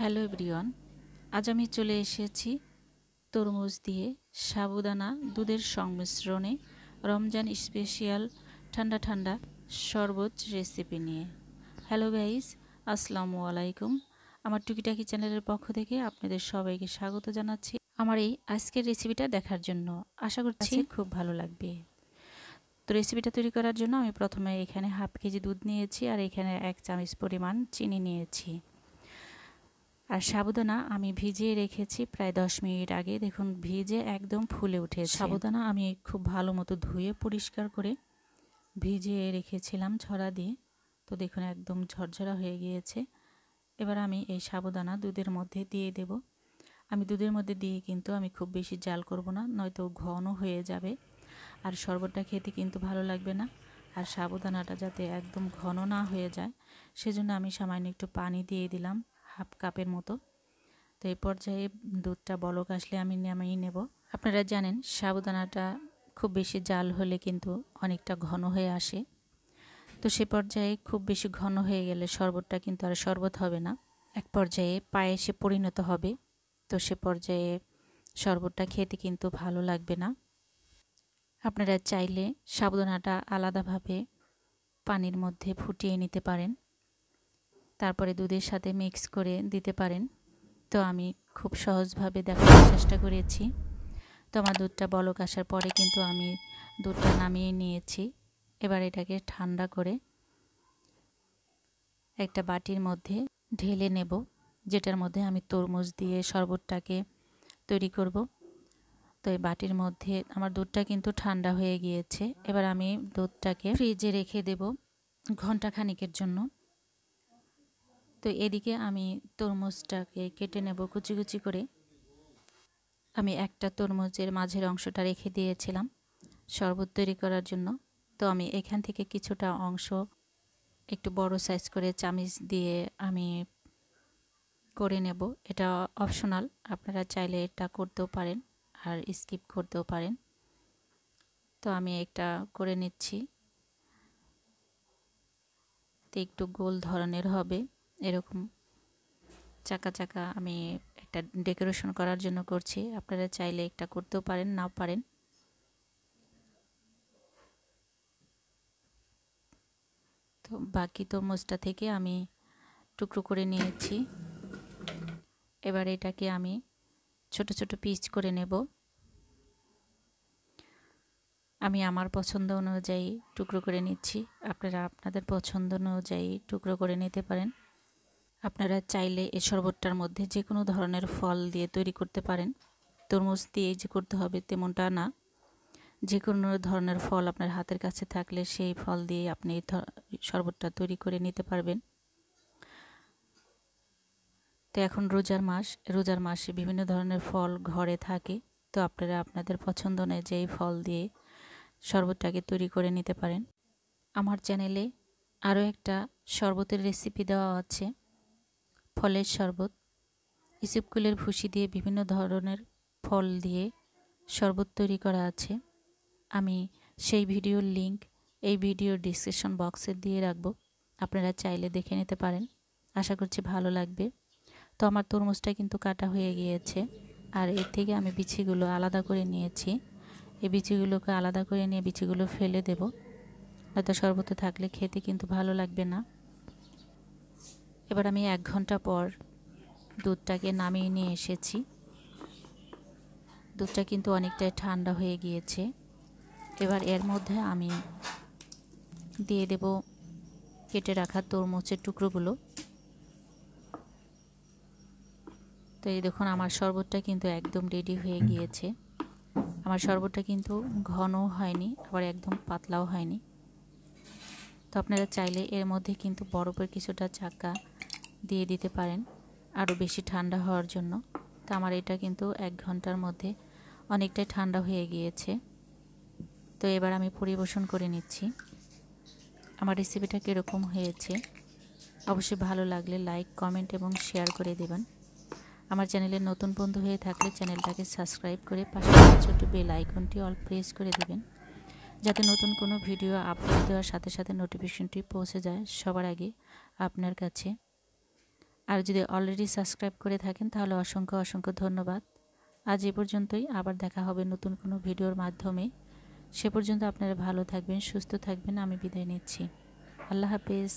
Hello everyone, আজ আমি চলে এসেছি তরমুজ দিয়ে সাবুদানা দুধের সংমিশ্রণে রমজান স্পেশাল ঠান্ডা ঠান্ডা শরবত রেসিপি নিয়ে। হ্যালো গাইস, আসসালামু আলাইকুম। আমার টুকিটাকি চ্যানেলের পক্ষ থেকে আপনাদের সবাইকে স্বাগত জানাচ্ছি আমার এই আজকের রেসিপিটা দেখার জন্য। আশা করছি খুব ভালো লাগবে। তো রেসিপিটা তৈরি করার জন্য আমি প্রথমে এখানে হাফ কেজি দুধ নিয়েছি আর এখানে 1 চামচ পরিমাণ চিনি নিয়েছি। আর সাবুদানা আমি ভিজিয়ে রেখেছি প্রায় 10 মিনিট আগে। দেখুন ভিজে একদম ফুলে উঠেছে। সাবুদানা আমি খুব ভালো মতো ধুয়ে পরিষ্কার করে ভিজিয়ে রেখেছিলাম ছড়া দিয়ে। তো দেখুন একদম ঝরঝরা হয়ে গিয়েছে। এবার আমি এই সাবুদানা দুধের মধ্যে দিয়ে দেব। আমি দুধের মধ্যে দিয়ে কিন্তু আমি খুব বেশি জাল করব না, নয়তো ঘন হয়ে যাবে আর শরবতটা খেতে কিন্তু ভালো লাগবে না। আর সাবুদানাটা যাতে একদম ঘন না হয়ে যায় সেজন্য আমি সামান্য একটু পানি দিয়ে দিলাম, হাফ কাপের মতো। তো এই পর্যায়ে দুধটা বলক আসলে আমি নামিয়ে নেব। আপনারা জানেন সাবুদানাটা খুব বেশি জাল হলে কিন্তু অনেকটা ঘন হয়ে আসে। তো সে পর্যায়ে খুব বেশি ঘন হয়ে গেলে শরবতটা কিন্তু আর শরবত হবে না, এক পর্যায়ে পায়েসে পরিণত হবে। তো সে পর্যায়ে শরবতটা খেতে কিন্তু ভালো লাগবে না। আপনারা চাইলে সাবুদানাটা আলাদাভাবে পানির মধ্যে ফুটিয়ে নিতে পারেন, তারপরে দুধের সাথে মিক্স করে দিতে পারেন। তো আমি খুব সহজভাবে দেখার চেষ্টা করেছি। তো আমার দুধটা বলক আসার পরে কিন্তু আমি দুধটা নামিয়ে নিয়েছি। এবার এটাকে ঠান্ডা করে একটা বাটির মধ্যে ঢেলে নেব, যেটার মধ্যে আমি তরমুজ দিয়ে শরবতটাকে তৈরি করব। তো এই বাটির মধ্যে আমার দুধটা কিন্তু ঠান্ডা হয়ে গিয়েছে। এবার আমি দুধটাকে ফ্রিজে রেখে দেব ঘন্টা খানিকের জন্য। তো এদিকে আমি তরমুজটাকে কেটে নেব কুচি কুচি করে। আমি একটা তরমুজের মাঝের অংশটা রেখে দিয়েছিলাম শরবত তৈরি করার জন্য। তো আমি এখান থেকে কিছুটা অংশ একটু বড় সাইজ করে চামিচ দিয়ে আমি করে নেব। এটা অপশনাল, আপনারা চাইলে এটা করতেও পারেন আর স্কিপ করতেও পারেন। তো আমি একটা করে নিচ্ছি। তো একটু গোল ধরনের হবে এরকম চাকা চাকা, আমি একটা ডেকোরেশন করার জন্য করছি। আপনারা চাইলে একটা করতেও পারেন, নাও পারেন। তো বাকি তরমুজটা থেকে আমি টুকরো করে নিয়েছি। এবার এটাকে আমি ছোট ছোট পিস করে নেব। আমি আমার পছন্দ অনুযায়ী টুকরো করে নিচ্ছি, আপনারা আপনাদের পছন্দ অনুযায়ী টুকরো করে নিতে পারেন। আপনারা চাইলে এই শরবতটার মধ্যে যে কোনো ধরনের ফল দিয়ে তৈরি করতে পারেন। তরমুজ দিয়ে যে করতে হবে তেমনটা না, যে কোনো ধরনের ফল আপনার হাতের কাছে থাকলে সেই ফল দিয়ে আপনি শরবতটা তৈরি করে নিতে পারবেন। তো এখন রোজার মাসে বিভিন্ন ধরনের ফল ঘরে থাকে। তো আপনারা আপনাদের পছন্দ অনুযায়ী ফল দিয়ে শরবতটাকে তৈরি করে নিতে পারেন। আমার চ্যানেলে আরও একটা শরবতের রেসিপি দেওয়া আছে, ফলের শরবত। ইসবগুলের ভুসি দিয়ে বিভিন্ন ধরনের ফল দিয়ে শরবত তৈরি করা আছে। আমি সেই ভিডিওর লিংক এই ভিডিওর ডিসক্রিপশন বক্সে দিয়ে রাখব, আপনারা চাইলে দেখে নিতে পারেন। আশা করছি ভালো লাগবে। তো আমার তরমুজটা কিন্তু কাটা হয়ে গিয়েছে আর এর থেকে আমি বিচিগুলো আলাদা করে নিয়েছি। এই বিচিগুলোকে আলাদা করে নিয়ে বিচিগুলো ফেলে দেব, হয়তো শরবতে থাকলে খেতে কিন্তু ভালো লাগবে না। এবার আমি 1 ঘন্টা পর দুধটাকে নামিয়ে নিয়ে এসেছি। দুধটা কিন্তু অনেকটাই ঠান্ডা হয়ে গিয়েছে। এবার এর মধ্যে আমি দিয়ে দেব কেটে রাখা তরমুজের টুকরোগুলো। তো এই দেখুন আমার শরবতটা কিন্তু একদম রেডি হয়ে গিয়েছে। আমার শরবতটা কিন্তু ঘনও হয়নি আবার একদম পাতলাও হয়নি। তো আপনারা চাইলে এর মধ্যে কিন্তু বরফের কিছুটা চাকা দিয়ে দিতে পারেন আরও বেশি ঠান্ডা হওয়ার জন্য। তো আমার এটা কিন্তু 1 ঘন্টার মধ্যে অনেকটাই ঠান্ডা হয়ে গিয়েছে। তো এবার আমি পরিবেশন করে নিচ্ছি। আমার রেসিপিটা কীরকম হয়েছে অবশ্যই ভালো লাগলে লাইক, কমেন্ট এবং শেয়ার করে দেবেন। আমার চ্যানেলের নতুন বন্ধু হয়ে থাকলে চ্যানেলটাকে সাবস্ক্রাইব করে পাশে ছোট বেল আইকনটি অল প্রেস করে দেবেন, যাতে নতুন কোনো ভিডিও আপলোড দেওয়ার সাথে সাথে নোটিফিকেশনটি পৌঁছে যায় সবার আগে আপনার কাছে। আর যদি অলরেডি সাবস্ক্রাইব করে থাকেন তাহলে অসংখ্য অসংখ্য ধন্যবাদ। আজ এ পর্যন্তই, আবার দেখা হবে নতুন কোনো ভিডিওর মাধ্যমে। সে পর্যন্ত আপনারা ভালো থাকবেন, সুস্থ থাকবেন। আমি বিদায় নিচ্ছি। আল্লাহ হাফেজ।